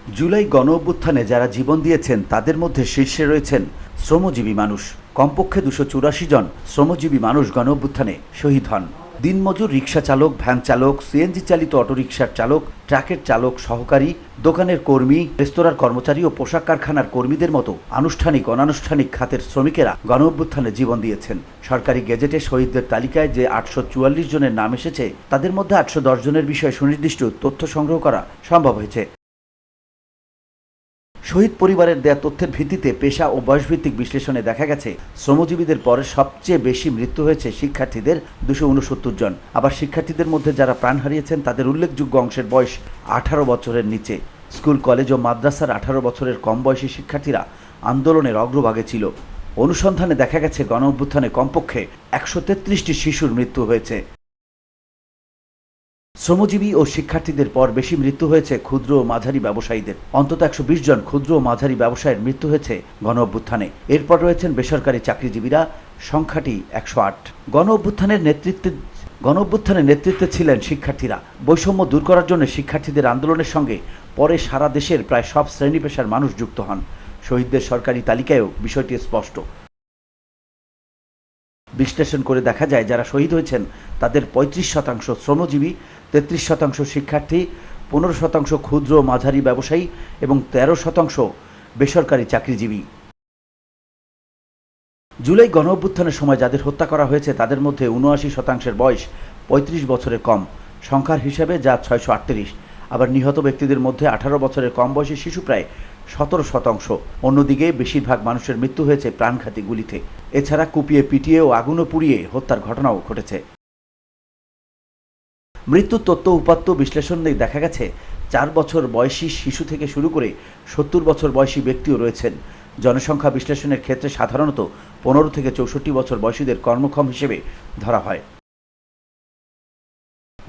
জুলাই গণ অভ্যুত্থানে যারা জীবন দিয়েছেন তাদের মধ্যে শীর্ষে রয়েছেন শ্রমজীবী মানুষ। কমপক্ষে 284 জন শ্রমজীবী মানুষ গণ অভ্যুত্থানে শহীদ হন। দিনমজুর, রিক্সা চালক, ভ্যান চালক, সিএনজি চালিত অটোরিকশার চালক, ট্রাকের চালক, সহকারী, দোকানের কর্মী, রেস্তোরাঁর কর্মচারী ও পোশাক কারখানার কর্মীদের মতো আনুষ্ঠানিক অনানুষ্ঠানিক খাতের শ্রমিকেরা গণ অভ্যুত্থানে জীবন দিয়েছেন। সরকারি গেজেটে শহীদদের তালিকায় যে 844 জনের নাম এসেছে তাদের মধ্যে 810 জনের বিষয়ে সুনির্দিষ্ট তথ্য সংগ্রহ করা সম্ভব হয়েছে। শহীদ পরিবারের দেয়া তথ্যের ভিত্তিতে পেশা ও বয়সভিত্তিক বিশ্লেষণে দেখা গেছে শ্রমজীবীদের পরে সবচেয়ে বেশি মৃত্যু হয়েছে শিক্ষার্থীদের 269 জন। আবার শিক্ষার্থীদের মধ্যে যারা প্রাণ হারিয়েছেন তাদের উল্লেখযোগ্য অংশের বয়স 18 বছরের নিচে। স্কুল, কলেজ ও মাদ্রাসার 18 বছরের কম বয়সী শিক্ষার্থীরা আন্দোলনের অগ্রভাগে ছিল। অনুসন্ধানে দেখা গেছে গণ অভ্যুত্থানে কমপক্ষে 133টি শিশুর মৃত্যু হয়েছে। শ্রমজীবী ও শিক্ষার্থীদের পর বেশি মৃত্যু হয়েছে ক্ষুদ্র ও মাঝারি ব্যবসায়ীদের। অন্তত 120 জন ক্ষুদ্র ও মাঝারি ব্যবসায়ীর মৃত্যু হয়েছে গণ অভ্যুত্থানে। এরপর রয়েছেন বেসরকারি চাকরিজীবীরা, সংখ্যাটি 108। গণ অভ্যুত্থানের নেতৃত্বে ছিলেন শিক্ষার্থীরা। বৈষম্য দূর করার জন্য শিক্ষার্থীদের আন্দোলনের সঙ্গে পরে সারা দেশের প্রায় সব শ্রেণী পেশার মানুষ যুক্ত হন। শহীদদের সরকারি তালিকায়ও বিষয়টি স্পষ্ট। বিশ্লেষণ করে দেখা যায় যারা শহীদ হয়েছেন তাদের 35% শ্রমজীবী, 33% শিক্ষার্থী, 15% ক্ষুদ্র ও মাঝারি ব্যবসায়ী এবং 13% বেসরকারি চাকরিজীবী। জুলাই গণ অভ্যুত্থানের সময় যাদের হত্যা করা হয়েছে তাদের মধ্যে 79% বয়স 35 বছরের কম, সংখ্যার হিসাবে যা 638। আবার নিহত ব্যক্তিদের মধ্যে 18 বছরের কম বয়সী শিশু প্রায় 17%। অন্যদিকে বেশিরভাগ মানুষের মৃত্যু হয়েছে প্রাণঘাতী গুলিতে। এছাড়া কুপিয়ে, পিটিয়ে ও আগুনে পুড়িয়ে হত্যার ঘটনাও ঘটেছে। মৃত্যুর তথ্য উপাত্ত বিশ্লেষণে দেখা গেছে 4 বছর বয়সী শিশু থেকে শুরু করে 70 বছর বয়সী ব্যক্তিও রয়েছেন। জনসংখ্যা বিশ্লেষণের ক্ষেত্রে সাধারণত 15 থেকে 64 বছর বয়সীদের কর্মক্ষম হিসেবে ধরা হয়।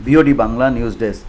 BOD Bangla news desk.